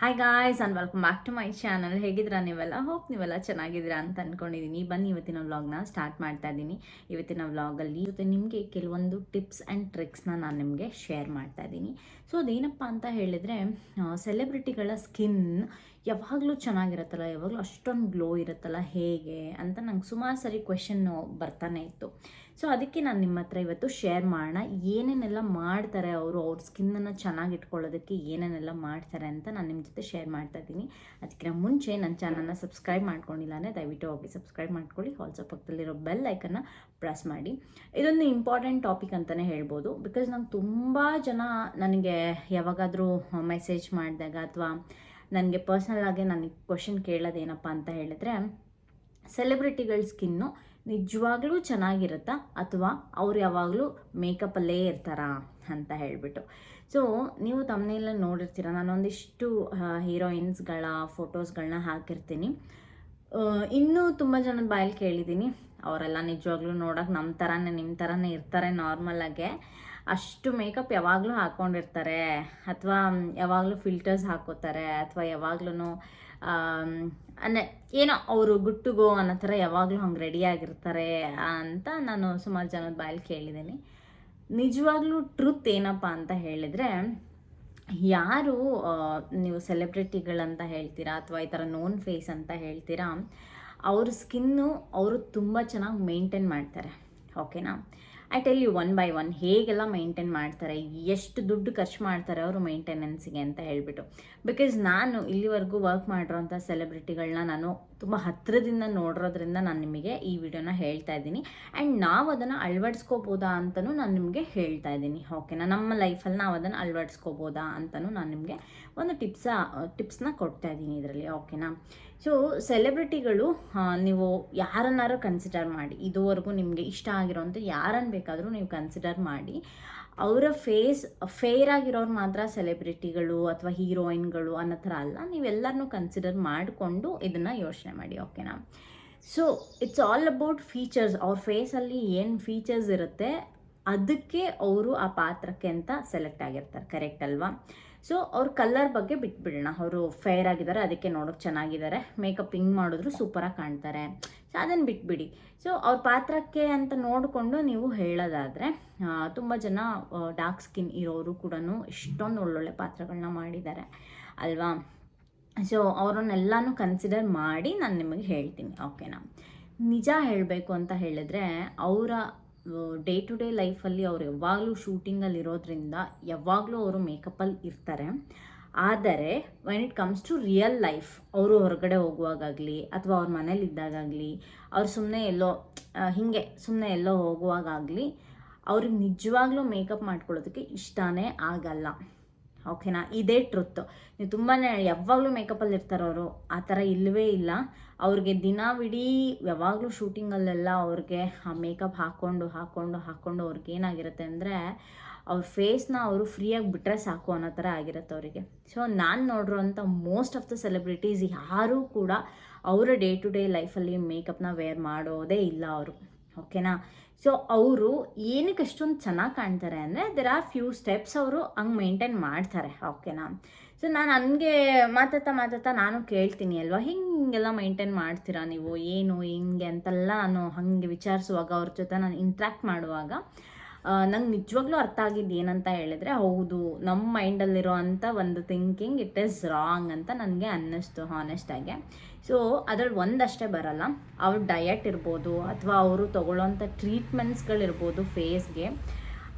Hi guys and welcome back to my channel. ಹೇಗಿದ್ದೀರಾ ನೀವೆಲ್ಲ? Hope ನೀವೆಲ್ಲ ಚೆನ್ನಾಗಿದ್ದೀರಾ ಅಂತ ಅಂದ್ಕೊಂಡಿದ್ದೀನಿ. ಬನ್ನಿ ಇವತ್ತಿನ ವ್ಲಾಗ್ನ ಸ್ಟಾರ್ಟ್ ಮಾಡ್ತಾ ಇದ್ದೀನಿ. ಇವತ್ತಿನ ವ್ಲಾಗಲ್ಲಿ ಜೊತೆ ನಿಮಗೆ ಕೆಲವೊಂದು ಟಿಪ್ಸ್ ಆ್ಯಂಡ್ ಟ್ರಿಕ್ಸ್ನ ನಾನು ನಿಮಗೆ ಶೇರ್ ಮಾಡ್ತಾ ಇದ್ದೀನಿ. ಸೊ ಅದೇನಪ್ಪ ಅಂತ ಹೇಳಿದರೆ, ಸೆಲೆಬ್ರಿಟಿಗಳ ಸ್ಕಿನ್ ಯಾವಾಗಲೂ ಚೆನ್ನಾಗಿರುತ್ತಲ್ಲ, ಯಾವಾಗಲೂ ಅಷ್ಟೊಂದು ಗ್ಲೋ ಇರುತ್ತಲ್ಲ ಹೇಗೆ ಅಂತ ನಂಗೆ ಸುಮಾರು ಸರಿ ಕ್ವೆಶನ್ನು ಬರ್ತಾನೆ ಇತ್ತು. ಸೊ ಅದಕ್ಕೆ ನಾನು ನಿಮ್ಮ ಹತ್ರ ಇವತ್ತು ಶೇರ್ ಮಾಡೋಣ, ಏನೇನೆಲ್ಲ ಮಾಡ್ತಾರೆ ಅವರು, ಅವ್ರ ಸ್ಕಿನ್ನನ್ನು ಚೆನ್ನಾಗಿ ಇಟ್ಕೊಳ್ಳೋದಕ್ಕೆ ಏನೇನೆಲ್ಲ ಮಾಡ್ತಾರೆ ಅಂತ ನಾನು ನಿಮ್ಮ ಜೊತೆ ಶೇರ್ ಮಾಡ್ತಾ ಇದ್ದೀನಿ. ಅದಕ್ಕಿಂತ ಮುಂಚೆ ನನ್ನ ಚಾನಲ್ನ ಸಬ್ಸ್ಕ್ರೈಬ್ ಮಾಡ್ಕೊಂಡಿಲ್ಲ ಅಂದರೆ ದಯವಿಟ್ಟು ಹೋಗಿ ಸಬ್ಸ್ಕ್ರೈಬ್ ಮಾಡ್ಕೊಳ್ಳಿ. ಆಲ್ಸೋ ಪಕ್ಕದಲ್ಲಿರೋ ಬೆಲ್ ಐಕನ್ನ ಪ್ರೆಸ್ ಮಾಡಿ. ಇದೊಂದು ಇಂಪಾರ್ಟೆಂಟ್ ಟಾಪಿಕ್ ಅಂತಲೇ ಹೇಳ್ಬೋದು. ಬಿಕಾಸ್ ನಂಗೆ ತುಂಬ ಜನ ನನಗೆ ಯಾವಾಗಾದರೂ ಮೆಸೇಜ್ ಮಾಡಿದಾಗ ಅಥವಾ ನನಗೆ ಪರ್ಸ್ನಲ್ ಆಗಿ ನನಗೆ ಕ್ವಶನ್ ಕೇಳೋದೇನಪ್ಪ ಅಂತ ಹೇಳಿದ್ರೆ, ಸೆಲೆಬ್ರಿಟಿಗಳ ಸ್ಕಿನ್ನು ನಿಜವಾಗ್ಲೂ ಚೆನ್ನಾಗಿರುತ್ತಾ ಅಥವಾ ಅವ್ರು ಯಾವಾಗಲೂ ಮೇಕಪ್ಪಲ್ಲೇ ಇರ್ತಾರಾ ಅಂತ ಹೇಳಿಬಿಟ್ಟು. ಸೊ ನೀವು ತಮ್ಮನೆಲ್ಲ ನೋಡಿರ್ತೀರ, ನಾನೊಂದಿಷ್ಟು ಹೀರೋಯಿನ್ಸ್ಗಳ ಫೋಟೋಸ್ಗಳನ್ನ ಹಾಕಿರ್ತೀನಿ. ಇನ್ನೂ ತುಂಬ ಜನದ ಬಾಯಲ್ಲಿ ಕೇಳಿದ್ದೀನಿ, ಅವರೆಲ್ಲ ನಿಜವಾಗ್ಲೂ ನೋಡೋಕೆ ನಮ್ಮ ಥರನೇ ನಿಮ್ಮ ಥರನೇ ಇರ್ತಾರೆ ನಾರ್ಮಲಾಗೆ, ಅಷ್ಟು ಮೇಕಪ್ ಯಾವಾಗಲೂ ಹಾಕ್ಕೊಂಡಿರ್ತಾರೆ ಅಥವಾ ಯಾವಾಗಲೂ ಫಿಲ್ಟರ್ಸ್ ಹಾಕೋತಾರೆ ಅಥವಾ ಯಾವಾಗ್ಲೂ ಅಂದರೆ ಏನೋ ಅವರು ಗುಟ್ಟುಗೋ ಅನ್ನೋ ಥರ ಯಾವಾಗಲೂ ಹಂಗೆ ರೆಡಿಯಾಗಿರ್ತಾರೆ ಅಂತ ನಾನು ಸುಮಾರು ಜನದ ಬಾಯಲ್ಲಿ ಕೇಳಿದ್ದೀನಿ. ನಿಜವಾಗ್ಲೂ ಟ್ರುತ್ ಏನಪ್ಪ ಅಂತ ಹೇಳಿದರೆ, ಯಾರು ನೀವು ಸೆಲೆಬ್ರಿಟಿಗಳಂತ ಹೇಳ್ತೀರಾ ಅಥವಾ ಈ ಥರ ನೋನ್ ಫೇಸ್ ಅಂತ ಹೇಳ್ತೀರಾ, ಅವ್ರ ಸ್ಕಿನ್ನು ಅವರು ತುಂಬ ಚೆನ್ನಾಗಿ ಮೇಂಟೈನ್ ಮಾಡ್ತಾರೆ. ಓಕೆನಾ? I tell you one by one ಹೇಗೆಲ್ಲ ಮೇಂಟೈನ್ ಮಾಡ್ತಾರೆ, ಎಷ್ಟು ದುಡ್ಡು ಖರ್ಚು ಮಾಡ್ತಾರೆ ಅವರು ಮೇಂಟೆನೆನ್ಸಿಗೆ ಅಂತ ಹೇಳ್ಬಿಟ್ಟು. ಬಿಕಾಸ್ ನಾನು ಇಲ್ಲಿವರೆಗೂ ವರ್ಕ್ ಮಾಡಿರೋಂಥ ಸೆಲೆಬ್ರಿಟಿಗಳನ್ನ ನಾನು ತುಂಬ ಹತ್ತಿರದಿಂದ ನೋಡಿರೋದ್ರಿಂದ ನಾನು ನಿಮಗೆ ಈ ವಿಡಿಯೋನ ಹೇಳ್ತಾ ಇದ್ದೀನಿ. ಆ್ಯಂಡ್ ನಾವು ಅದನ್ನು ಅಳವಡಿಸ್ಕೋಬೋದಾ ಅಂತಲೂ ನಾನು ನಿಮಗೆ ಹೇಳ್ತಾ ಇದ್ದೀನಿ. ಓಕೆನಾ? ನಮ್ಮ ಲೈಫಲ್ಲಿ ನಾವು ಅದನ್ನು ಅಳವಡಿಸ್ಕೋಬೋದಾ ಅಂತಲೂ ನಾನು ನಿಮಗೆ ಒಂದು ಟಿಪ್ಸ್ನ ಕೊಡ್ತಾ ಇದ್ದೀನಿ ಇದರಲ್ಲಿ. ಓಕೆನಾ? ಸೊ ಸೆಲೆಬ್ರಿಟಿಗಳು, ನೀವು ಯಾರನ್ನಾರು ಕನ್ಸಿಡರ್ ಮಾಡಿ, ಇದುವರೆಗೂ ನಿಮಗೆ ಇಷ್ಟ ಆಗಿರೋಂಥ ಯಾರನ್ನು ಬೇಕಾದರೂ ನೀವು ಕನ್ಸಿಡರ್ ಮಾಡಿ. ಅವರ ಫೇರ್ ಆಗಿರೋರು ಮಾತ್ರ ಸೆಲೆಬ್ರಿಟಿಗಳು ಅಥವಾ ಹೀರೋಯಿನ್ಗಳು ಅನ್ನೋ ಥರ ಅಲ್ಲ, ನೀವೆಲ್ಲರನ್ನೂ ಕನ್ಸಿಡರ್ ಮಾಡಿಕೊಂಡು ಇದನ್ನು ಯೋಚನೆ ಮಾಡಿ. ಓಕೆನಾ? So it's all about features. ಅವ್ರ ಫೇಸಲ್ಲಿ ಏನು ಫೀಚರ್ಸ್ ಇರುತ್ತೆ ಅದಕ್ಕೆ ಅವರು ಆ ಪಾತ್ರಕ್ಕೆ ಅಂತ ಸೆಲೆಕ್ಟ್ ಆಗಿರ್ತಾರೆ. ಕರೆಕ್ಟ್ ಅಲ್ವಾ? ಸೊ ಅವ್ರ ಕಲರ್ ಬಗ್ಗೆ ಬಿಟ್ಬಿಡೋಣ. ಅವರು ಫೇರ್ ಆಗಿದ್ದಾರೆ ಅದಕ್ಕೆ ನೋಡೋಕೆ ಚೆನ್ನಾಗಿದ್ದಾರೆ, ಮೇಕಪ್ ಹಿಂಗೆ ಮಾಡಿದ್ರು ಸೂಪರಾಗಿ ಕಾಣ್ತಾರೆ, ಸೊ ಅದನ್ನು ಬಿಟ್ಬಿಡಿ. ಸೊ ಅವ್ರ ಪಾತ್ರಕ್ಕೆ ಅಂತ ನೋಡಿಕೊಂಡು ನೀವು ಹೇಳೋದಾದರೆ, ತುಂಬ ಜನ ಡಾರ್ಕ್ ಸ್ಕಿನ್ ಇರೋರು ಕೂಡ ಇಷ್ಟೊಂದು ಒಳ್ಳೊಳ್ಳೆ ಪಾತ್ರಗಳನ್ನ ಮಾಡಿದ್ದಾರೆ ಅಲ್ವಾ? ಸೊ ಅವರನ್ನೆಲ್ಲನೂ ಕನ್ಸಿಡರ್ ಮಾಡಿ ನಾನು ನಿಮಗೆ ಹೇಳ್ತೀನಿ. ಓಕೆನಾ? ನಿಜ ಹೇಳಬೇಕು ಅಂತ ಹೇಳಿದ್ರೆ, ಅವರ ಡೇ ಟು ಡೇ ಲೈಫಲ್ಲಿ ಅವ್ರು ಯಾವಾಗಲೂ ಶೂಟಿಂಗಲ್ಲಿ ಇರೋದ್ರಿಂದ ಯಾವಾಗಲೂ ಅವರು ಮೇಕಪ್ಪಲ್ಲಿ ಇರ್ತಾರೆ. ಆದರೆ when it comes to real life, ಅವರು ಹೊರಗಡೆ ಹೋಗುವಾಗಲಿ ಅಥವಾ ಅವ್ರ ಮನೇಲಿ ಇದ್ದಾಗಲಿ, ಅವ್ರು ಸುಮ್ಮನೆ ಎಲ್ಲೋ ಹೋಗುವಾಗಲಿ ಅವ್ರಿಗೆ ನಿಜವಾಗ್ಲೂ ಮೇಕಪ್ ಮಾಡ್ಕೊಳ್ಳೋದಕ್ಕೆ ಇಷ್ಟನೇ ಆಗಲ್ಲ. ಓಕೆನಾ? ಇದೇ ಟ್ರುತ್ತು. ನೀವು ತುಂಬಾ ಯಾವಾಗಲೂ ಮೇಕಪ್ಪಲ್ಲಿ ಇರ್ತಾರವರು, ಆ ಥರ ಇಲ್ಲವೇ ಇಲ್ಲ. ಅವ್ರಿಗೆ ದಿನವಿಡೀ ಯಾವಾಗಲೂ ಶೂಟಿಂಗಲ್ಲೆಲ್ಲ ಅವ್ರಿಗೆ ಆ ಮೇಕಪ್ ಹಾಕ್ಕೊಂಡು ಅವ್ರಿಗೆ ಏನಾಗಿರುತ್ತೆ ಅಂದರೆ, ಅವ್ರ ಫೇಸ್ನ ಅವರು ಫ್ರೀಯಾಗಿ ಬಿಟ್ಟರೆ ಸಾಕು ಅನ್ನೋ ಥರ ಆಗಿರುತ್ತೆ ಅವರಿಗೆ. ಸೊ ನಾನು ನೋಡಿರೋಂಥ ಮೋಸ್ಟ್ ಆಫ್ ದ ಸೆಲೆಬ್ರಿಟೀಸ್ ಯಾರೂ ಕೂಡ ಅವರ ಡೇ ಟು ಡೇ ಲೈಫಲ್ಲಿ ಮೇಕಪ್ನ ವೇರ್ ಮಾಡೋದೇ ಇಲ್ಲ ಅವರು. ಓಕೆನಾ? ಸೊ ಅವರು ಏನಕ್ಕೆ ಅಷ್ಟೊಂದು ಚೆನ್ನಾಗಿ ಕಾಣ್ತಾರೆ ಅಂದರೆ, ದೆರ್ ಆರ್ ಫ್ಯೂ ಸ್ಟೆಪ್ಸ್ ಅವರು ಹಂಗೆ ಮೇಂಟೈನ್ ಮಾಡ್ತಾರೆ. ಓಕೆನಾ? ಸೊ ನಾನು ಹಂಗೆ ಮಾತಾಡ್ತಾ ನಾನು ಕೇಳ್ತೀನಿ ಅಲ್ವಾ, ಹಿಂಗೆಲ್ಲ ಮೇಂಟೈನ್ ಮಾಡ್ತೀರಾ ನೀವು, ಏನು ಹಿಂಗೆ ಅಂತೆಲ್ಲ ನಾನು ಹಾಗೆ ವಿಚಾರಿಸುವಾಗ, ಅವ್ರ ಜೊತೆ ನಾನು ಇಂಟ್ರ್ಯಾಕ್ಟ್ ಮಾಡುವಾಗ ನಂಗೆ ನಿಜವಾಗ್ಲೂ ಅರ್ಥ ಆಗಿದ್ದು ಏನಂತ ಹೇಳಿದ್ರೆ, ಹೌದು, ನಮ್ಮ ಮೈಂಡಲ್ಲಿರೋ ಅಂಥ ಒಂದು ಥಿಂಕಿಂಗ್ ಇಟ್ ಈಸ್ ರಾಂಗ್ ಅಂತ ನನಗೆ ಅನ್ನಿಸ್ತು ಹಾನೆಸ್ಟಾಗಿ. ಸೊ ಅದ್ರಲ್ಲಿ ಒಂದಷ್ಟೇ ಬರಲ್ಲ, ಅವ್ರ ಡಯಟ್ ಇರ್ಬೋದು ಅಥವಾ ಅವರು ತೊಗೊಳ್ಳೋಂಥ ಟ್ರೀಟ್ಮೆಂಟ್ಸ್ಗಳಿರ್ಬೋದು ಫೇಸ್ಗೆ,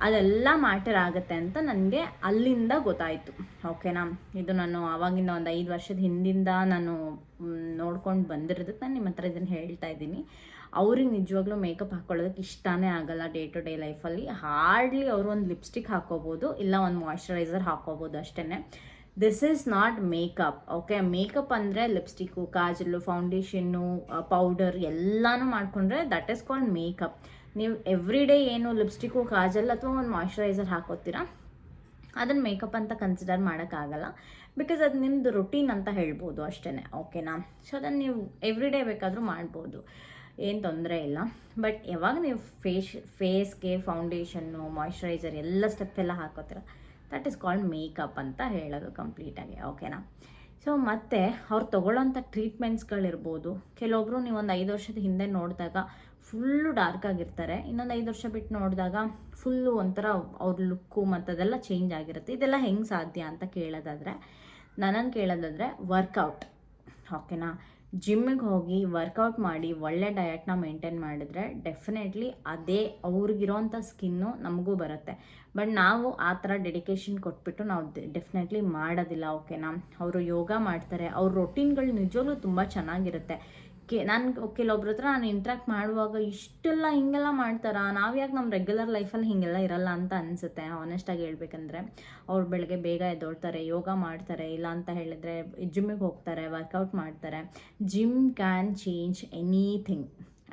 ಅದೆಲ್ಲ ಮ್ಯಾಟರ್ ಆಗುತ್ತೆ ಅಂತ ನನಗೆ ಅಲ್ಲಿಂದ ಗೊತ್ತಾಯಿತು. ಓಕೆನಾ? ಇದು ನಾನು ಆವಾಗಿಂದ ಒಂದು 5 ವರ್ಷದ ಹಿಂದಿಂದ ನಾನು ನೋಡ್ಕೊಂಡು ಬಂದಿರೋದಕ್ಕೆ ನಾನು ನಿಮ್ಮ ಹತ್ರ ಇದನ್ನು ಹೇಳ್ತಾ ಇದ್ದೀನಿ. ಅವ್ರಿಗೆ ನಿಜವಾಗ್ಲೂ ಮೇಕಪ್ ಹಾಕ್ಕೊಳ್ಳೋದಕ್ಕೆ ಇಷ್ಟನೇ ಆಗಲ್ಲ ಡೇ ಟು ಡೇ ಲೈಫಲ್ಲಿ. ಹಾರ್ಡ್ಲಿ ಅವರು ಒಂದು ಲಿಪ್ಸ್ಟಿಕ್ ಹಾಕ್ಕೋಬೋದು, ಇಲ್ಲ ಒಂದು ಮಾಯ್ಶ್ಚರೈಸರ್ ಹಾಕ್ಕೋಬೋದು ಅಷ್ಟೇ. This is not makeup. Okay? Makeup ಅಂದರೆ ಲಿಪ್ಸ್ಟಿಕ್ಕು, ಕಾಜಲ್ಲು, ಫೌಂಡೇಶನ್ನು, ಪೌಡರ್ ಎಲ್ಲನೂ ಮಾಡಿಕೊಂಡ್ರೆ ದಟ್ ಈಸ್ ಕಾಲ್ಡ್ ಮೇಕಪ್. ನೀವು ಎವ್ರಿ ಡೇ ಏನು ಲಿಪ್ಸ್ಟಿಕ್ಕು, ಕಾಜಲ್ ಅಥವಾ ಒಂದು ಮಾಯ್ಶ್ಚರೈಸರ್ ಹಾಕೋತೀರಾ, ಅದನ್ನು ಮೇಕಪ್ ಅಂತ ಕನ್ಸಿಡರ್ ಮಾಡೋಕ್ಕಾಗಲ್ಲ. ಬಿಕಾಸ್ ಅದು ನಿಮ್ಮದು ರೊಟೀನ್ ಅಂತ ಹೇಳ್ಬೋದು ಅಷ್ಟೇ. ಓಕೆನಾ? ಸೊ ಅದನ್ನು ನೀವು ಎವ್ರಿ ಡೇ ಬೇಕಾದರೂ ಮಾಡ್ಬೋದು, ಏನು ತೊಂದರೆ ಇಲ್ಲ. ಬಟ್ ಯಾವಾಗ ನೀವು ಫೇಸ್ಗೆ ಫೌಂಡೇಶನ್ನು, ಮಾಯ್ಶ್ಚರೈಸರ್ ಎಲ್ಲ ಸ್ಟೆಪ್ ಎಲ್ಲ ಹಾಕೋತೀರ, ದಟ್ ಈಸ್ ಕಾಲ್ಡ್ ಮೇಕಪ್ ಅಂತ ಹೇಳೋದು ಕಂಪ್ಲೀಟಾಗಿ. ಓಕೆನಾ? ಸೊ ಮತ್ತು ಅವ್ರು ತೊಗೊಳ್ಳೋಂಥ ಟ್ರೀಟ್ಮೆಂಟ್ಸ್ಗಳಿರ್ಬೋದು, ಕೆಲವೊಬ್ಬರು ನೀವೊಂದು 5 ವರ್ಷದ ಹಿಂದೆ ನೋಡಿದಾಗ ಫುಲ್ಲು ಡಾರ್ಕ್ ಆಗಿರ್ತಾರೆ, ಇನ್ನೊಂದು 5 ವರ್ಷ ಬಿಟ್ಟು ನೋಡಿದಾಗ ಫುಲ್ಲು ಒಂಥರ ಅವ್ರ ಲುಕ್ಕು ಮತ್ತು ಅದೆಲ್ಲ ಚೇಂಜ್ ಆಗಿರುತ್ತೆ. ಇದೆಲ್ಲ ಹೆಂಗೆ ಸಾಧ್ಯ ಅಂತ ನನ್ನನ್ನು ಕೇಳೋದಾದರೆ ವರ್ಕೌಟ್, ಓಕೆನಾ. ಜಿಮ್ಮಿಗೆ ಹೋಗಿ ವರ್ಕೌಟ್ ಮಾಡಿ ಒಳ್ಳೆ ಡಯಟ್ನ ಮೇಂಟೈನ್ ಮಾಡಿದ್ರೆ ಡೆಫಿನೆಟ್ಲಿ ಅದೇ ಅವ್ರಿಗಿರೋಂಥ ಸ್ಕಿನ್ನು ನಮಗೂ ಬರುತ್ತೆ. ಬಟ್ ನಾವು ಆ ಥರ ಡೆಡಿಕೇಶನ್ ಕೊಟ್ಬಿಟ್ಟು ನಾವು ಡೆಫಿನೆಟ್ಲಿ ಮಾಡೋದಿಲ್ಲ, ಓಕೆನಾ. ಅವರು ಯೋಗ ಮಾಡ್ತಾರೆ, ಅವ್ರ ರೊಟೀನ್ಗಳು ನಿಜವಾಗ್ಲೂ ತುಂಬ ಚೆನ್ನಾಗಿರುತ್ತೆ. ಕೆಲವೊಬ್ರ ಹತ್ರ ನಾನು ಇಂಟ್ರ್ಯಾಕ್ಟ್ ಮಾಡುವಾಗ ಇಷ್ಟೆಲ್ಲ ಹಿಂಗೆಲ್ಲ ಮಾಡ್ತಾರಾ, ನಾವು ಯಾಕೆ ನಮ್ಮ ರೆಗ್ಯುಲರ್ ಲೈಫಲ್ಲಿ ಹೀಗೆಲ್ಲ ಇರಲ್ಲ ಅಂತ ಅನಿಸುತ್ತೆ ಆನೆಸ್ಟಾಗಿ ಹೇಳ್ಬೇಕಂದ್ರೆ. ಅವ್ರು ಬೆಳಗ್ಗೆ ಬೇಗ ಎದ್ದೊಳ್ತಾರೆ, ಯೋಗ ಮಾಡ್ತಾರೆ, ಇಲ್ಲ ಅಂತ ಹೇಳಿದರೆ ಜಿಮ್ಮಿಗೆ ಹೋಗ್ತಾರೆ, ವರ್ಕೌಟ್ ಮಾಡ್ತಾರೆ. Gym can change anything,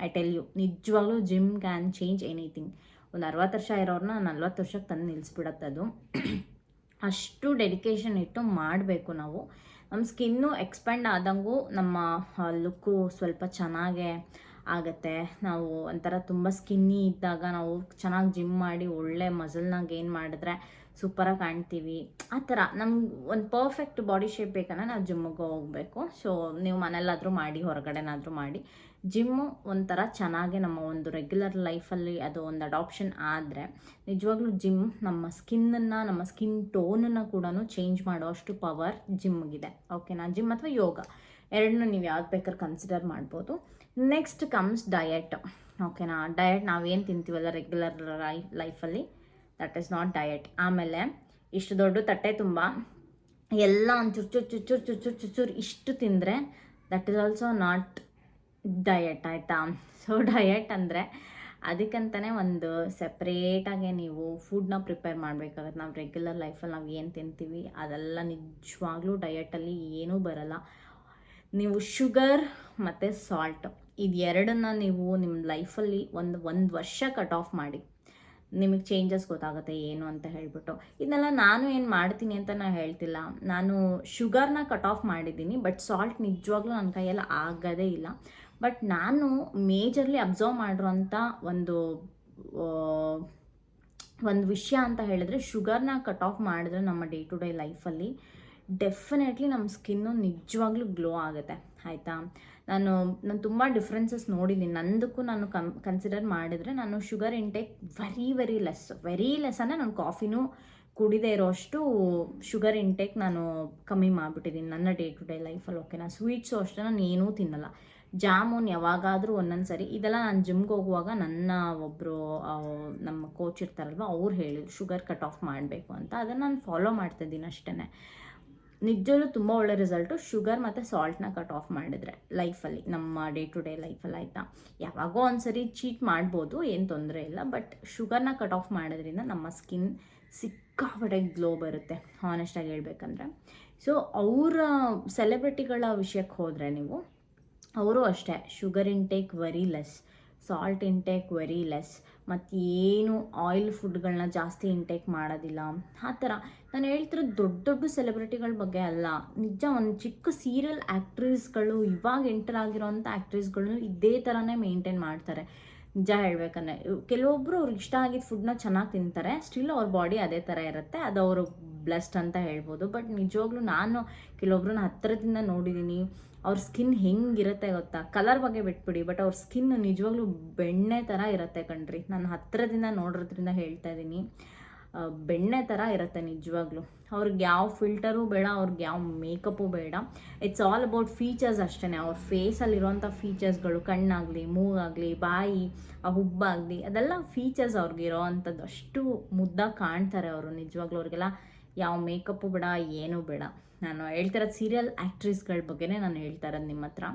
I tell you. ನಿಜವಾಗ್ಲೂ ಜಿಮ್ ಕ್ಯಾನ್ ಚೇಂಜ್ ಎನಿಥಿಂಗ್. ಒಂದು 60 ವರ್ಷ ಇರೋರನ್ನ 40 ವರ್ಷಕ್ಕೆ ತಂದು ನಿಲ್ಲಿಸ್ಬಿಡತ್ತದು. ಅಷ್ಟು ಡೆಡಿಕೇಶನ್ ಇಟ್ಟು ಮಾಡಬೇಕು ನಾವು. ನಮ್ಮ ಸ್ಕಿನ್ನು ಎಕ್ಸ್ಪ್ಯಾಂಡ್ ಆದಂಗೂ ನಮ್ಮ ಲುಕ್ಕು ಸ್ವಲ್ಪ ಚೆನ್ನಾಗೇ ಆಗುತ್ತೆ. ನಾವು ಒಂಥರ ತುಂಬ ಸ್ಕಿನ್ನಿ ಇದ್ದಾಗ ನಾವು ಚೆನ್ನಾಗಿ ಜಿಮ್ ಮಾಡಿ ಒಳ್ಳೆ ಮಸಲ್ನ ಗೇನ್ ಮಾಡಿದ್ರೆ ಸೂಪರಾಗಿ ಕಾಣ್ತೀವಿ. ಆ ಥರ ನಮ್ಗೆ ಒಂದು ಪರ್ಫೆಕ್ಟ್ ಬಾಡಿ ಶೇಪ್ ಬೇಕಂದ್ರೆ ನಾವು ಜಿಮ್ಮಿಗೆ ಹೋಗಬೇಕು. ಸೊ ನೀವು ಮನೆಯಲ್ಲಾದರೂ ಮಾಡಿ, ಹೊರಗಡೆನಾದರೂ ಮಾಡಿ. ಜಿಮ್ಮು ಒಂಥರ ಚೆನ್ನಾಗಿ ನಮ್ಮ ಒಂದು ರೆಗ್ಯುಲರ್ ಲೈಫಲ್ಲಿ ಅದು ಒಂದು ಅಡಾಪ್ಷನ್ ಆದರೆ ನಿಜವಾಗ್ಲೂ ಜಿಮ್ ನಮ್ಮ ಸ್ಕಿನ್ನನ್ನು, ನಮ್ಮ ಸ್ಕಿನ್ ಟೋನನ್ನು ಕೂಡ ಚೇಂಜ್ ಮಾಡೋ ಅಷ್ಟು ಪವರ್ ಜಿಮ್ಗಿದೆ, ಓಕೆನಾ. ಜಿಮ್ ಅಥವಾ ಯೋಗ ಎರಡನ್ನೂ ನೀವು ಯಾವ್ದು ಬೇಕಾದ್ರೆ ಕನ್ಸಿಡರ್ ಮಾಡ್ಬೋದು. ನೆಕ್ಸ್ಟ್ ಕಮ್ಸ್ ಡಯಟ್, ಓಕೆನಾ. ಡಯಟ್ ನಾವೇನು ತಿಂತೀವಲ್ಲ ರೆಗ್ಯುಲರ್ ಲೈಫಲ್ಲಿ, ದಟ್ ಈಸ್ ನಾಟ್ ಡಯಟ್. ಆಮೇಲೆ ಇಷ್ಟು ದೊಡ್ಡ ತಟ್ಟೆ ತುಂಬ ಎಲ್ಲ ಒಂದು ಚುಚ್ಚೂರು ಇಷ್ಟು ತಿಂದರೆ that is also not diet, ಆಯಿತಾ. ಸೊ ಡಯಟ್ ಅಂದರೆ ಅದಕ್ಕಂತಲೇ ಒಂದು ಸೆಪ್ರೇಟಾಗೆ ನೀವು ಫುಡ್ನ ಪ್ರಿಪೇರ್ ಮಾಡಬೇಕಾಗತ್ತೆ. ನಾವು ರೆಗ್ಯುಲರ್ ಲೈಫಲ್ಲಿ ನಾವು ಏನು ತಿಂತೀವಿ ಅದೆಲ್ಲ ನಿಜವಾಗ್ಲೂ ಡಯಟಲ್ಲಿ ಏನೂ ಬರಲ್ಲ. ನೀವು ಶುಗರ್ ಮತ್ತು ಸಾಲ್ಟ್ ಇದು ಎರಡನ್ನ ನೀವು ನಿಮ್ಮ ಲೈಫಲ್ಲಿ ಒಂದು ವರ್ಷ ಕಟ್ ಆಫ್ ಮಾಡಿ, ನಿಮಗೆ ಚೇಂಜಸ್ ಗೊತ್ತಾಗುತ್ತೆ ಏನು ಅಂತ ಹೇಳ್ಬಿಟ್ಟು. ಇದನ್ನೆಲ್ಲ ನಾನು ಏನು ಮಾಡ್ತೀನಿ ಅಂತ ನಾನು ಹೇಳ್ತಿಲ್ಲ. ನಾನು ಶುಗರ್ನ ಕಟ್ ಆಫ್ ಮಾಡಿದ್ದೀನಿ, ಬಟ್ ಸಾಲ್ಟ್ ನಿಜವಾಗ್ಲೂ ನನ್ನ ಕೈಯಲ್ಲಿ ಆಗೋದೇ ಇಲ್ಲ. ಬಟ್ ನಾನು ಮೇಜರ್ಲಿ ಅಬ್ಸರ್ವ್ ಮಾಡಿರೋಂಥ ಒಂದು ವಿಷಯ ಅಂತ ಹೇಳಿದ್ರೆ, ಶುಗರ್ನ ಕಟ್ ಆಫ್ ಮಾಡಿದ್ರೆ ನಮ್ಮ ಡೇ ಟು ಡೇ ಲೈಫಲ್ಲಿ ಡೆಫಿನೆಟ್ಲಿ ನಮ್ಮ ಸ್ಕಿನ್ನು ನಿಜವಾಗ್ಲೂ ಗ್ಲೋ ಆಗುತ್ತೆ, ಆಯಿತಾ. ನಾನು ತುಂಬ ಡಿಫ್ರೆನ್ಸಸ್ ನೋಡಿದ್ದೀನಿ. ನಂದಕ್ಕೂ ನಾನು ಕನ್ಸಿಡರ್ ಮಾಡಿದರೆ ನಾನು ಶುಗರ್ ಇಂಟೇಕ್ ವೆರಿ ಲೆಸ್ ಅಂದರೆ ನಾನು ಕಾಫಿನೂ ಕುಡಿದೇ ಇರೋಷ್ಟು ಶುಗರ್ ಇಂಟೇಕ್ ನಾನು ಕಮ್ಮಿ ಮಾಡಿಬಿಟ್ಟಿದ್ದೀನಿ ನನ್ನ ಡೇ ಟು ಡೇ ಲೈಫಲ್ಲಿ, ಓಕೆನಾ. ಸ್ವೀಟ್ಸು ಅಷ್ಟೇ ನಾನು ಏನೂ ತಿನ್ನಲ್ಲ. ಜಾಮೂನ್ ಯಾವಾಗಾದರೂ ಒಂದೊಂದು ಸರಿ. ಇದೆಲ್ಲ ನಾನು ಜಿಮ್ಗೆ ಹೋಗುವಾಗ ನನ್ನ ಒಬ್ಬರು ನಮ್ಮ ಕೋಚ್ ಇರ್ತಾರಲ್ವ, ಅವ್ರು ಹೇಳಿದ್ರು ಶುಗರ್ ಕಟ್ ಆಫ್ ಮಾಡಬೇಕು ಅಂತ. ಅದನ್ನು ನಾನು ಫಾಲೋ ಮಾಡ್ತಾಯಿದ್ದೀನಿ ಅಷ್ಟೇ. ನಿಜವೂ ತುಂಬ ಒಳ್ಳೆ ರಿಸಲ್ಟು ಶುಗರ್ ಮತ್ತು ಸಾಲ್ಟ್ನ ಕಟ್ ಆಫ್ ಮಾಡಿದ್ರೆ ಲೈಫಲ್ಲಿ, ನಮ್ಮ ಡೇ ಟು ಡೇ ಲೈಫಲ್ಲಿ, ಆಯಿತಾ. ಯಾವಾಗೋ ಒಂದು ಸರಿ ಚೀಟ್ ಮಾಡ್ಬೋದು, ಏನು ತೊಂದರೆ ಇಲ್ಲ. ಬಟ್ ಶುಗರ್ನ ಕಟ್ ಆಫ್ ಮಾಡೋದ್ರಿಂದ ನಮ್ಮ ಸ್ಕಿನ್ ಸಿಕ್ಕಾಪಟ್ಟೆ ಗ್ಲೋ ಬರುತ್ತೆ, ಹಾನೆಸ್ಟಾಗಿ ಹೇಳ್ಬೇಕಂದ್ರೆ. ಸೊ ಅವರ ಸೆಲೆಬ್ರಿಟಿಗಳ ವಿಷಯಕ್ಕೆ ಹೋದರೆ ನೀವು, ಅವರು ಅಷ್ಟೇ sugar intake very less, salt intake very less, ಮತ್ತು ಏನು ಆಯಿಲ್ ಫುಡ್ಗಳನ್ನ ಜಾಸ್ತಿ ಇಂಟೇಕ್ ಮಾಡೋದಿಲ್ಲ. ಆ ಥರ ನಾನು ಹೇಳ್ತಿರೋದು ದೊಡ್ಡ ಸೆಲೆಬ್ರಿಟಿಗಳ ಬಗ್ಗೆ ಅಲ್ಲ, ನಿಜ. ಒಂದು ಚಿಕ್ಕ ಸೀರಿಯಲ್ ಆ್ಯಕ್ಟ್ರೀಸ್ಗಳು, ಇವಾಗ ಎಂಟರ್ ಆಗಿರೋಂಥ ಆ್ಯಕ್ಟ್ರೀಸ್ಗಳು ಇದೇ ಥರನೇ ಮೇಂಟೈನ್ ಮಾಡ್ತಾರೆ. ನಿಜ ಹೇಳ್ಬೇಕಂದ್ರೆ ಕೆಲವೊಬ್ಬರು ಅವ್ರಿಗೆ ಇಷ್ಟ ಆಗಿದ್ದ ಫುಡ್ನ ಚೆನ್ನಾಗಿ ತಿಂತಾರೆ, ಸ್ಟಿಲ್ ಅವ್ರ ಬಾಡಿ ಅದೇ ಥರ ಇರುತ್ತೆ, ಅದು ಅವರು ಬ್ಲೆಸ್ಡ್ ಅಂತ ಹೇಳ್ಬೋದು. ಬಟ್ ನಿಜವಾಗ್ಲೂ ನಾನು ಕೆಲವೊಬ್ರನ್ನ ಹತ್ತಿರದಿಂದ ನೋಡಿದ್ದೀನಿ. ಅವ್ರ ಸ್ಕಿನ್ ಹೆಂಗಿರುತ್ತೆ ಗೊತ್ತಾ, ಕಲರ್ ಬಗ್ಗೆ ಬಿಟ್ಬಿಡಿ, ಬಟ್ ಅವ್ರ ಸ್ಕಿನ್ ನಿಜವಾಗ್ಲೂ ಬೆಣ್ಣೆ ಥರ ಇರುತ್ತೆ ಕಣ್ರಿ. ನಾನು ಹತ್ತಿರದಿಂದ ನೋಡೋದ್ರಿಂದ ಹೇಳ್ತಾ ಇದ್ದೀನಿ, ಬೆಣ್ಣೆ ಥರ ಇರುತ್ತೆ ನಿಜವಾಗ್ಲೂ. ಅವ್ರಿಗೆ ಯಾವ ಫಿಲ್ಟರೂ ಬೇಡ, ಅವ್ರಿಗೆ ಯಾವ ಮೇಕಪ್ಪು ಬೇಡ. ಇಟ್ಸ್ ಆಲ್ ಅಬೌಟ್ ಫೀಚರ್ಸ್ ಅಷ್ಟೇ. ಅವ್ರ ಫೇಸಲ್ಲಿರುವಂಥ ಫೀಚರ್ಸ್ಗಳು, ಕಣ್ಣಾಗಲಿ, ಮೂಗಾಗಲಿ, ಬಾಯಿ, ಆ ಹುಬ್ಬಾಗಲಿ, ಅದೆಲ್ಲ ಫೀಚರ್ಸ್ ಅವ್ರಿಗೆ ಇರೋ ಅಂಥದ್ದು. ಅಷ್ಟು ಮುದ್ದಾಗಿ ಕಾಣ್ತಾರೆ ಅವರು ನಿಜವಾಗ್ಲೂ. ಅವ್ರಿಗೆಲ್ಲ ಯಾವ ಮೇಕಪ್ಪು ಬೇಡ, ಏನೂ ಬೇಡ. ನಾನು ಹೇಳ್ತಿರೋದು ಸೀರಿಯಲ್ ಆ್ಯಕ್ಟ್ರೀಸ್ಗಳ ಬಗ್ಗೆನೇ ನಾನು ಹೇಳ್ತಾ ಇರೋದು ನಿಮ್ಮ ಹತ್ರ.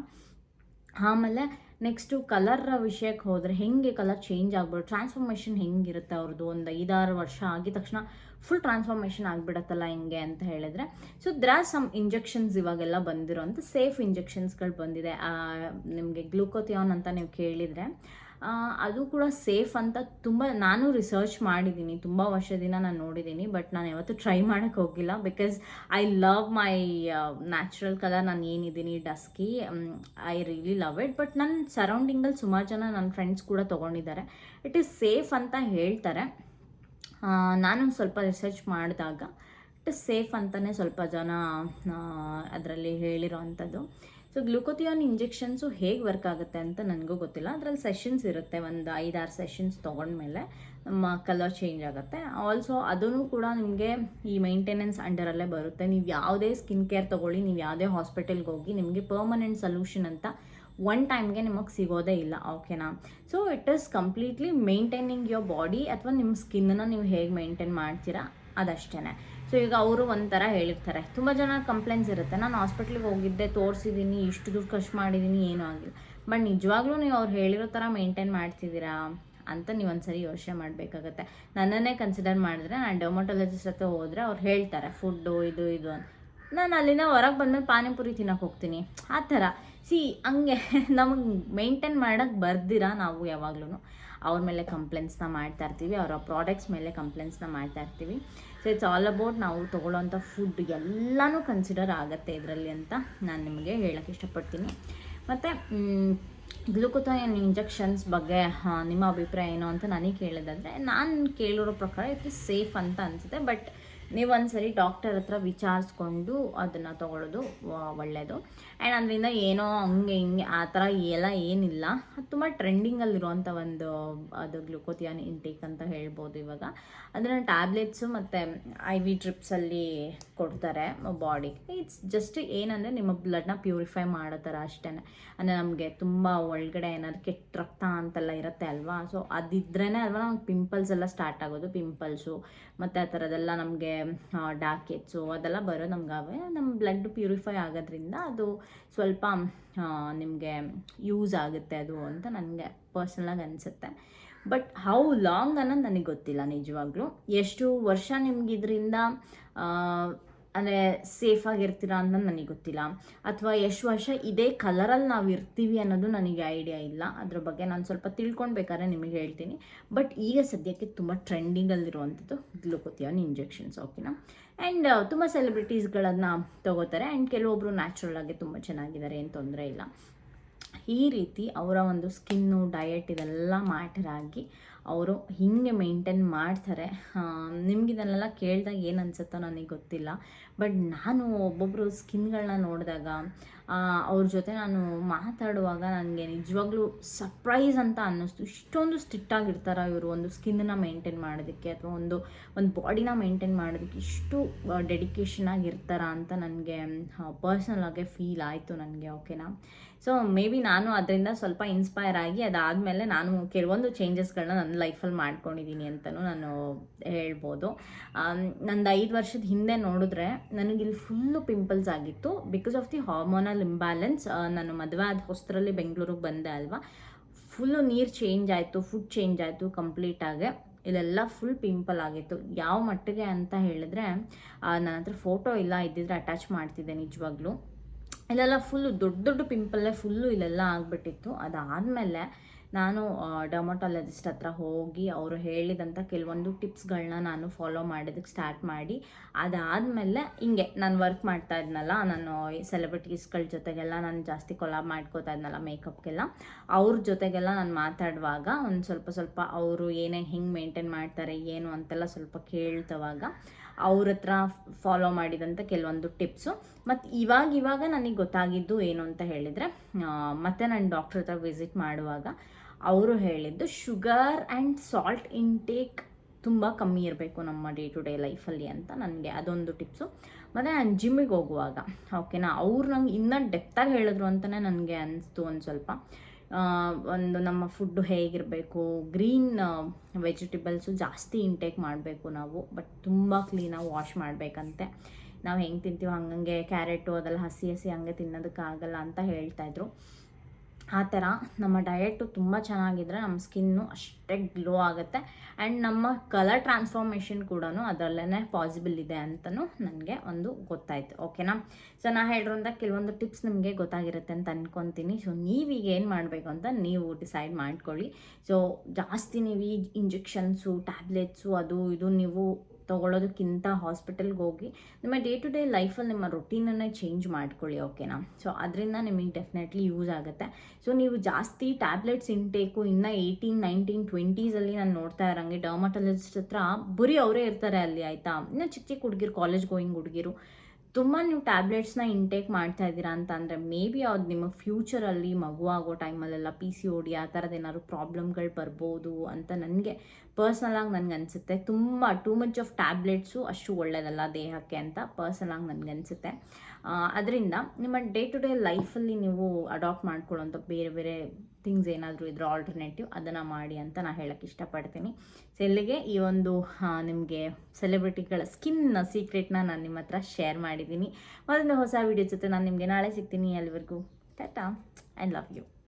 ಆಮೇಲೆ ನೆಕ್ಸ್ಟು ಕಲರ್ ವಿಷಯಕ್ಕೆ ಹೋದರೆ ಹೆಂಗೆ ಕಲರ್ ಚೇಂಜ್ ಆಗ್ಬಿಡು, ಟ್ರಾನ್ಸ್ಫಾರ್ಮೇಷನ್ ಹೆಂಗಿರುತ್ತೆ ಅವ್ರದ್ದು. ಒಂದು 5-6 ವರ್ಷ ಆಗಿದ ತಕ್ಷಣ ಫುಲ್ ಟ್ರಾನ್ಸ್ಫಾರ್ಮೇಷನ್ ಆಗಿಬಿಡತ್ತಲ್ಲ ಹೆಂಗೆ ಅಂತ ಹೇಳಿದ್ರೆ. So there are some injections ಇವಾಗೆಲ್ಲ ಬಂದಿರೋಂಥ ಸೇಫ್ ಇಂಜೆಕ್ಷನ್ಸ್ಗಳು ಬಂದಿದೆ. ನಿಮಗೆ ಗ್ಲೂಕೋಥಿಯಾನ್ ಅಂತ ನೀವು ಕೇಳಿದರೆ ಅದು ಕೂಡ ಸೇಫ್ ಅಂತ ನಾನು ರಿಸರ್ಚ್ ಮಾಡಿದ್ದೀನಿ, ತುಂಬ ವರ್ಷದಿಂದ ನಾನು ನೋಡಿದ್ದೀನಿ. ಬಟ್ ನಾನು ಯಾವತ್ತೂ ಟ್ರೈ ಮಾಡೋಕ್ಕೆ ಹೋಗಿಲ್ಲ, because I love my natural colour. ನಾನು ಏನಿದ್ದೀನಿ dusky, I really love it. But ನನ್ನ ಸರೌಂಡಿಂಗಲ್ಲಿ ಸುಮಾರು ಜನ ನನ್ನ ಫ್ರೆಂಡ್ಸ್ ಕೂಡ ತೊಗೊಂಡಿದ್ದಾರೆ. ಇಟ್ ಈಸ್ ಸೇಫ್ ಅಂತ ಹೇಳ್ತಾರೆ. ನಾನು ಸ್ವಲ್ಪ ರಿಸರ್ಚ್ ಮಾಡಿದಾಗ ಸೇಫ್ ಅಂತಲೇ ಸ್ವಲ್ಪ ಜನ ಅದರಲ್ಲಿ ಹೇಳಿರೋ ಅಂಥದ್ದು. ಸೊ ಗ್ಲೂಕೋಥಿಯಾನ್ ಇಂಜೆಕ್ಷನ್ಸು ಹೇಗೆ ವರ್ಕ್ ಆಗುತ್ತೆ ಅಂತ ನನಗೂ ಗೊತ್ತಿಲ್ಲ. ಅದರಲ್ಲಿ ಸೆಷನ್ಸ್ ಇರುತ್ತೆ, ಒಂದು 5-6 ಸೆಷನ್ಸ್ ತೊಗೊಂಡ್ಮೇಲೆ ನಮ್ಮ ಕಲರ್ ಚೇಂಜ್ ಆಗುತ್ತೆ. ಆಲ್ಸೋ ಅದೂ ಕೂಡ ನಿಮಗೆ ಈ ಮೈಂಟೆನೆನ್ಸ್ ಅಂಡರಲ್ಲೇ ಬರುತ್ತೆ. ನೀವು ಯಾವುದೇ ಸ್ಕಿನ್ ಕೇರ್ ತೊಗೊಳ್ಳಿ, ನೀವು ಯಾವುದೇ ಹಾಸ್ಪಿಟಲ್ಗೆ ಹೋಗಿ ನಿಮಗೆ ಪರ್ಮನೆಂಟ್ ಸೊಲ್ಯೂಷನ್ ಅಂತ ಒನ್ ಟೈಮ್ಗೆ ನಿಮಗೆ ಸಿಗೋದೇ ಇಲ್ಲ, ಓಕೆನಾ. So it is completely maintaining your body, ಅಥವಾ ನಿಮ್ಮ ಸ್ಕಿನ್ನನ್ನು ನೀವು ಹೇಗೆ ಮೇಂಟೈನ್ ಮಾಡ್ತೀರಾ ಅದಷ್ಟೇ. ಸೊ ಈಗ ಅವರು ಒಂಥರ ಹೇಳಿರ್ತಾರೆ, ತುಂಬ ಜನ ಕಂಪ್ಲೇಂಟ್ಸ್ ಇರುತ್ತೆ, ನಾನು ಹಾಸ್ಪಿಟ್ಲಿಗೆ ಹೋಗಿದ್ದೆ, ತೋರಿಸಿದ್ದೀನಿ, ಇಷ್ಟು ದುಡ್ಡು ಖರ್ಚು ಮಾಡಿದ್ದೀನಿ, ಏನೂ ಆಗಿಲ್ಲ. ಬಟ್ ನಿಜವಾಗ್ಲೂ ನೀವು ಅವ್ರು ಹೇಳಿರೋ ಥರ ಮೇಂಟೈನ್ ಮಾಡ್ತಿದ್ದೀರಾ ಅಂತ ನೀವು ಒಂದ್ಸರಿ ಯೋಚನೆ ಮಾಡಬೇಕಾಗತ್ತೆ. ನನ್ನನ್ನೇ ಕನ್ಸಿಡರ್ ಮಾಡಿದ್ರೆ, ನಾನು ಡರ್ಮಟೊಲಜಿಸ್ಟ್ ಹತ್ರ ಹೋದರೆ ಅವ್ರು ಹೇಳ್ತಾರೆ ಫುಡ್ಡು ಇದು ಅಂತ. ನಾನು ಅಲ್ಲಿಂದ ಹೊರಗೆ ಬಂದಮೇಲೆ ಪಾನಿಪುರಿ ತಿನ್ನೋಕೆ ಹೋಗ್ತೀನಿ, ಆ ಥರ. ಹಂಗೆ ನಮಗೆ ಮೇಂಟೈನ್ ಮಾಡೋಕ್ಕೆ ಬರ್ದಿರಾ ನಾವು ಯಾವಾಗ್ಲೂ ಅವ್ರ ಮೇಲೆ ಕಂಪ್ಲೇಂಟ್ಸ್ನ ಮಾಡ್ತಾ ಇರ್ತೀವಿ, ಅವರ ಪ್ರಾಡಕ್ಟ್ಸ್ ಮೇಲೆ ಕಂಪ್ಲೇಂಟ್ಸ್ನ ಮಾಡ್ತಾ ಇರ್ತೀವಿ. ಸೊ ಇಟ್ಸ್ ಆಲ್ ಅಬೌಟ್ ನಾವು ತೊಗೊಳ್ಳೋವಂಥ ಫುಡ್ ಎಲ್ಲನೂ ಕನ್ಸಿಡರ್ ಆಗುತ್ತೆ ಇದರಲ್ಲಿ ಅಂತ ನಾನು ನಿಮಗೆ ಹೇಳೋಕ್ಕೆ ಇಷ್ಟಪಡ್ತೀನಿ. ಮತ್ತು ಗ್ಲೂಕೋಥಿಯಾನ್ ಇಂಜೆಕ್ಷನ್ಸ್ ಬಗ್ಗೆ ನಿಮ್ಮ ಅಭಿಪ್ರಾಯ ಏನು ಅಂತ ನನಗೆ ಕೇಳಿದ್ರೆ, ನಾನು ಕೇಳಿರೋ ಪ್ರಕಾರ ಇದು ಸೇಫ್ ಅಂತ ಅನಿಸುತ್ತೆ. ಬಟ್ ನೀವು ಒಂದ್ಸರಿ ಡಾಕ್ಟರ್ ಹತ್ರ ವಿಚಾರಿಸ್ಕೊಂಡು ಅದನ್ನು ತೊಗೊಳ್ಳೋದು ಒಳ್ಳೆಯದು. ಆ್ಯಂಡ್ ಅದರಿಂದ ಏನೋ ಹಂಗೆ ಹಿಂಗೆ ಆ ಥರ ಎಲ್ಲ ಏನಿಲ್ಲ. ಅದು ತುಂಬ ಟ್ರೆಂಡಿಂಗಲ್ಲಿರುವಂಥ ಒಂದು ಅದು ಗ್ಲೂಕೋಥಿಯಾನ್ ಇಂಟೇಕ್ ಅಂತ ಹೇಳ್ಬೋದು. ಇವಾಗ ಅದನ್ನು ಟ್ಯಾಬ್ಲೆಟ್ಸು ಮತ್ತು IV ಡ್ರಿಪ್ಸಲ್ಲಿ ಕೊಡ್ತಾರೆ ಬಾಡಿಗೆ. ಇಟ್ಸ್ ಜಸ್ಟ್ ಏನಂದರೆ ನಿಮ್ಮ ಬ್ಲಡ್ನ ಪ್ಯೂರಿಫೈ ಮಾಡೋ ಥರ ಅಷ್ಟೇ. ಅಂದರೆ ನಮಗೆ ತುಂಬ ಒಳಗಡೆ ಏನಾದ್ರು ಕೆಟ್ಟ ರಕ್ತ ಅಂತೆಲ್ಲ ಇರುತ್ತೆ ಅಲ್ವಾ. ಸೊ ಅದಿದ್ರೇ ಅಲ್ವಾ ನಮ್ಗೆ ಪಿಂಪಲ್ಸ್ ಎಲ್ಲ ಸ್ಟಾರ್ಟ್ ಆಗೋದು, ಪಿಂಪಲ್ಸು ಮತ್ತು ಆ ಥರದ್ದೆಲ್ಲ ನಮಗೆ ಡಾರ್ಕೆಟ್ಸು ಅದೆಲ್ಲ ಬರೋದು ನಮ್ಗೆ. ನಮ್ಮ ಬ್ಲಡ್ ಪ್ಯೂರಿಫೈ ಆಗೋದ್ರಿಂದ ಅದು ಸ್ವಲ್ಪ ನಿಮಗೆ ಯೂಸ್ ಆಗುತ್ತೆ ಅದು ಅಂತ ನನಗೆ ಪರ್ಸ್ನಲಾಗಿ ಅನಿಸುತ್ತೆ. ಬಟ್ ಹೌ ಲಾಂಗ್ ಅನ್ನೋದು ನನಗೆ ಗೊತ್ತಿಲ್ಲ ನಿಜವಾಗ್ಲೂ. ಎಷ್ಟು ವರ್ಷ ನಿಮ್ಗೆ ಇದರಿಂದ ಅಂದರೆ ಸೇಫಾಗಿರ್ತೀರಾ ಅಂತ ನನಗೆ ಗೊತ್ತಿಲ್ಲ, ಅಥವಾ ಎಷ್ಟು ವರ್ಷ ಇದೇ ಕಲರಲ್ಲಿ ನಾವು ಇರ್ತೀವಿ ಅನ್ನೋದು ನನಗೆ ಐಡಿಯಾ ಇಲ್ಲ. ಅದ್ರ ಬಗ್ಗೆ ನಾನು ಸ್ವಲ್ಪ ತಿಳ್ಕೊಳ್ಬೇಕಾದ್ರೆ ನಿಮಗೆ ಹೇಳ್ತೀನಿ. ಬಟ್ ಈಗ ಸದ್ಯಕ್ಕೆ ತುಂಬ ಟ್ರೆಂಡಿಂಗಲ್ಲಿರುವಂಥದ್ದು ಗ್ಲೂಕೋಥಿಯಾನ್ ಇಂಜೆಕ್ಷನ್ಸ್, ಓಕೆನಾ. ಆ್ಯಂಡ್ ತುಂಬ ಸೆಲೆಬ್ರಿಟೀಸ್ಗಳನ್ನು ತೊಗೋತಾರೆ, ಆ್ಯಂಡ್ ಕೆಲವೊಬ್ಬರು ನ್ಯಾಚುರಲ್ ಆಗಿ ತುಂಬ ಚೆನ್ನಾಗಿದ್ದಾರೆ, ಏನು ತೊಂದರೆ ಇಲ್ಲ. ಈ ರೀತಿ ಅವರ ಒಂದು ಸ್ಕಿನ್ನು, ಡಯಟ್ ಇದೆಲ್ಲ ಮ್ಯಾಟರ್ ಆಗಿ ಅವರು ಹೀಗೆ ಮೇಂಟೈನ್ ಮಾಡ್ತಾರೆ. ನಿಮಗಿದನ್ನೆಲ್ಲ ಕೇಳಿದಾಗ ಏನು ಅನಿಸುತ್ತೋ ನನಗೆ ಗೊತ್ತಿಲ್ಲ. ಬಟ್ ನಾನು ಒಬ್ಬೊಬ್ಬರು ಸ್ಕಿನ್ಗಳನ್ನ ನೋಡಿದಾಗ ಅವ್ರ ಜೊತೆ ನಾನು ಮಾತಾಡುವಾಗ ನನಗೆ ನಿಜವಾಗ್ಲೂ ಸರ್ಪ್ರೈಸ್ ಅಂತ ಅನ್ನಿಸ್ತು. ಇಷ್ಟೊಂದು ಸ್ಟ್ರಿಕ್ಟಾಗಿರ್ತಾರೆ ಇವರು ಒಂದು ಸ್ಕಿನ್ನನ್ನು ಮೇಂಟೈನ್ ಮಾಡೋದಕ್ಕೆ, ಅಥವಾ ಒಂದು ಬಾಡಿನ ಮೇಂಟೈನ್ ಮಾಡೋದಕ್ಕೆ ಇಷ್ಟು ಡೆಡಿಕೇಶನ್ ಆಗಿರ್ತಾರ ಅಂತ ನನಗೆ ಪರ್ಸ್ನಲಾಗೆ ಫೀಲ್ ಆಯಿತು ನನಗೆ, ಓಕೆನಾ. ಸೊ ಮೇ ಬಿ ನಾನು ಅದರಿಂದ ಸ್ವಲ್ಪ ಇನ್ಸ್ಪೈರ್ ಆಗಿ ಅದಾದಮೇಲೆ ನಾನು ಕೆಲವೊಂದು ಚೇಂಜಸ್ಗಳನ್ನ ನನ್ನ ಲೈಫಲ್ಲಿ ಮಾಡ್ಕೊಂಡಿದ್ದೀನಿ ಅಂತಲೂ ನಾನು ಹೇಳ್ಬೋದು. ನಂದು 5 ವರ್ಷದ ಹಿಂದೆ ನೋಡಿದ್ರೆ ನನಗಿಲ್ಲಿ ಫುಲ್ಲು ಪಿಂಪಲ್ಸ್ ಆಗಿತ್ತು because of the hormonal imbalance. ನಾನು ಮದುವೆ ಆದ ಹೊಸರಲ್ಲಿ ಬೆಂಗಳೂರಿಗೆ ಬಂದೆ ಅಲ್ವಾ, ಫುಲ್ಲು ನೀರು ಚೇಂಜ್ ಆಯಿತು, ಫುಡ್ ಚೇಂಜ್ ಆಯಿತು ಕಂಪ್ಲೀಟಾಗಿ. ಇಲ್ಲೆಲ್ಲ ಫುಲ್ ಪಿಂಪಲ್ ಆಗಿತ್ತು. ಯಾವ ಮಟ್ಟಿಗೆ ಅಂತ ಹೇಳಿದ್ರೆ ನನ್ನ ಹತ್ರ ಫೋಟೋ ಇಲ್ಲ, ಇದ್ದಿದ್ರೆ ಅಟ್ಯಾಚ್ ಮಾಡ್ತಿದ್ದೆ ನಿಜವಾಗ್ಲೂ. ಇಲ್ಲೆಲ್ಲ ಫುಲ್ಲು ದೊಡ್ಡ ದೊಡ್ಡ ಪಿಂಪಲ್ಲೇ ಫುಲ್ಲು ಇಲ್ಲೆಲ್ಲ ಆಗಿಬಿಟ್ಟಿತ್ತು. ಅದಾದಮೇಲೆ ನಾನು ಡರ್ಮಟಾಲಜಿಸ್ಟ್ ಹತ್ರ ಹೋಗಿ ಅವರು ಹೇಳಿದಂಥ ಕೆಲವೊಂದು ಟಿಪ್ಸ್ಗಳನ್ನ ನಾನು ಫಾಲೋ ಮಾಡೋದಕ್ಕೆ ಸ್ಟಾರ್ಟ್ ಮಾಡಿ, ಅದಾದಮೇಲೆ ಹಿಂಗೆ ನಾನು ವರ್ಕ್ ಮಾಡ್ತಾ ಇದ್ನಲ್ಲ, ನಾನು ಸೆಲೆಬ್ರಿಟೀಸ್ಗಳ ಜೊತೆಗೆಲ್ಲ ನಾನು ಜಾಸ್ತಿ ಕೊಲಾಬ್ ಮಾಡ್ಕೋತಾ ಇದ್ನಲ್ಲ ಮೇಕಪ್ಗೆಲ್ಲ, ಅವ್ರ ಜೊತೆಗೆಲ್ಲ ನಾನು ಮಾತಾಡುವಾಗ ಒಂದು ಸ್ವಲ್ಪ ಅವರು ಹೆಂಗೆ ಮೇಂಟೈನ್ ಮಾಡ್ತಾರೆ ಏನು ಅಂತೆಲ್ಲ ಸ್ವಲ್ಪ ಕೇಳ್ತವಾಗ ಅವ್ರ ಹತ್ರ ಫಾಲೋ ಮಾಡಿದಂಥ ಕೆಲವೊಂದು ಟಿಪ್ಸು. ಮತ್ತು ಇವಾಗ ನನಗೆ ಗೊತ್ತಾಗಿದ್ದು ಏನು ಅಂತ ಹೇಳಿದರೆ, ಮತ್ತೆ ನಾನು ಡಾಕ್ಟ್ರ್ ಹತ್ರ ವಿಸಿಟ್ ಮಾಡುವಾಗ ಅವರು ಹೇಳಿದ್ದು ಶುಗರ್ ಆ್ಯಂಡ್ ಸಾಲ್ಟ್ ಇಂಟೇಕ್ ತುಂಬ ಕಮ್ಮಿ ಇರಬೇಕು ನಮ್ಮ ಡೇ ಟು ಡೇ ಲೈಫಲ್ಲಿ ಅಂತ ನನಗೆ ಅದೊಂದು ಟಿಪ್ಸು. ಮತ್ತು ನಾನು ಜಿಮ್ಮಿಗೆ ಹೋಗುವಾಗ, ಓಕೆನಾ, ಅವ್ರು ನಂಗೆ ಇನ್ನೂ ಡೆಪ್ತಾಗಿ ಹೇಳಿದ್ರು ಅಂತಲೇ ನನಗೆ ಅನಿಸ್ತು ಒಂದು ಸ್ವಲ್ಪ. ಒಂದು ನಮ್ಮ ಫುಡ್ಡು ಹೇಗಿರಬೇಕು, ಗ್ರೀನ್ ವೆಜಿಟೇಬಲ್ಸು ಜಾಸ್ತಿ ಇಂಟೇಕ್ ಮಾಡಬೇಕು ನಾವು, ಬಟ್ ತುಂಬ ಕ್ಲೀನಾಗಿ ವಾಶ್ ಮಾಡಬೇಕಂತೆ. ನಾವು ಹೆಂಗೆ ತಿಂತೀವೋ ಹಂಗಂಗೆ ಕ್ಯಾರೆಟು ಅದೆಲ್ಲ ಹಸಿ ಹಂಗೆ ತಿನ್ನೋದಕ್ಕಾಗಲ್ಲ ಅಂತ ಹೇಳ್ತಾಯಿದ್ರು. ಆ ಥರ ನಮ್ಮ ಡಯೆಟ್ಟು ತುಂಬ ಚೆನ್ನಾಗಿದ್ರೆ ನಮ್ಮ ಸ್ಕಿನ್ನು ಅಷ್ಟೇ ಗ್ಲೋ ಆಗುತ್ತೆ, ಆ್ಯಂಡ್ ನಮ್ಮ ಕಲರ್ ಟ್ರಾನ್ಸ್ಫಾರ್ಮೇಷನ್ ಕೂಡ ಅದರಲ್ಲೇ ಪಾಸಿಬಲ್ ಇದೆ ಅಂತಲೂ ನನಗೆ ಒಂದು ಗೊತ್ತಾಯಿತು, ಓಕೆನಾ. ಸೊ ನಾನು ಹೇಳಿರೋಂಥ ಕೆಲವೊಂದು ಟಿಪ್ಸ್ ನಿಮಗೆ ಗೊತ್ತಾಗಿರುತ್ತೆ ಅಂತ ಅಂದ್ಕೊತೀನಿ. ಸೊ ನೀವೀಗ ಏನು ಮಾಡಬೇಕು ಅಂತ ನೀವು ಡಿಸೈಡ್ ಮಾಡ್ಕೊಳ್ಳಿ. ಸೊ ಜಾಸ್ತಿ ನೀವು ಈ ಇಂಜೆಕ್ಷನ್ಸು, ಟ್ಯಾಬ್ಲೆಟ್ಸು ಅದು ಇದು ನೀವು ತೊಗೊಳೋದಕ್ಕಿಂತ ಹಾಸ್ಪಿಟಲ್ಗೆ ಹೋಗಿ ನಿಮ್ಮ ಡೇ ಟು ಡೇ ಲೈಫಲ್ಲಿ ನಿಮ್ಮ ರೊಟೀನನ್ನು ಚೇಂಜ್ ಮಾಡ್ಕೊಳ್ಳಿ, ಓಕೆನಾ. ಸೊ ಅದರಿಂದ ನಿಮಗೆ ಡೆಫಿನೆಟ್ಲಿ ಯೂಸ್ ಆಗುತ್ತೆ. ಸೊ ನೀವು ಜಾಸ್ತಿ ಟ್ಯಾಬ್ಲೆಟ್ಸ್ ಇಂಟೇಕು ಇನ್ನು 18, 19, 20s ನಾನು ನೋಡ್ತಾ ಇರೋಂಗೆ ಡರ್ಮಟಾಲಜಿಸ್ಟ್ ಹತ್ರ ಬರೀ ಅವರೇ ಇರ್ತಾರೆ ಅಲ್ಲಿ, ಆಯಿತಾ. ಇನ್ನು ಚಿಕ್ಕ ಚಿಕ್ಕ ಹುಡುಗಿರು, ಕಾಲೇಜ್ ಗೋಯಿಂಗ್ ಹುಡುಗಿರು ತುಂಬ ನೀವು ಟ್ಯಾಬ್ಲೆಟ್ಸ್ನ ಇಂಟೇಕ್ ಮಾಡ್ತಾ ಇದ್ದೀರಾ ಅಂತ ಅಂದರೆ ಮೇ ಬಿ ಅದು ನಿಮಗೆ ಫ್ಯೂಚರಲ್ಲಿ ಮಗು ಆಗೋ ಟೈಮಲ್ಲೆಲ್ಲ PCOD ಆ ಥರದ್ದು ಏನಾದ್ರು ಪ್ರಾಬ್ಲಮ್ಗಳು ಬರ್ಬೋದು ಅಂತ ನನಗೆ ಪರ್ಸ್ನಲಾಗಿ ನನಗೆ ಅನಿಸುತ್ತೆ. ತುಂಬ ಟೂ ಮಚ್ ಆಫ್ ಟ್ಯಾಬ್ಲೆಟ್ಸು ಅಷ್ಟು ಒಳ್ಳೆಯದಲ್ಲ ದೇಹಕ್ಕೆ ಅಂತ ಪರ್ಸ್ನಲಾಗಿ ನನಗನ್ಸುತ್ತೆ. ಅದರಿಂದ ನಿಮ್ಮ ಡೇ ಟು ಡೇ ಲೈಫಲ್ಲಿ ನೀವು ಅಡಾಪ್ಟ್ ಮಾಡ್ಕೊಳ್ಳೋಂಥ ಬೇರೆ ಬೇರೆ ಥಿಂಗ್ಸ್ ಏನಾದರೂ ಇದ್ರೆ ಆಲ್ಟರ್ನೇಟಿವ್ ಅದನ್ನು ಮಾಡಿ ಅಂತ ನಾನು ಹೇಳೋಕ್ಕೆ ಇಷ್ಟಪಡ್ತೀನಿ. ಸೊ ಇಲ್ಲಿಗೆ ಈ ಒಂದು ನಿಮಗೆ ಸೆಲೆಬ್ರಿಟಿಗಳ ಸ್ಕಿನ್ ಸೀಕ್ರೆಟ್ನ ನಾನು ನಿಮ್ಮ ಹತ್ರ ಶೇರ್ ಮಾಡಿದ್ದೀನಿ. ಮತ್ತೊಂದು ಹೊಸ ವೀಡಿಯೋ ಜೊತೆ ನಾನು ನಿಮಗೆ ನಾಳೆ ಸಿಗ್ತೀನಿ. ಅಲ್ಲಿವರೆಗೂ ಟಾಟಾ ಆ್ಯಂಡ್ ಲವ್ ಯು.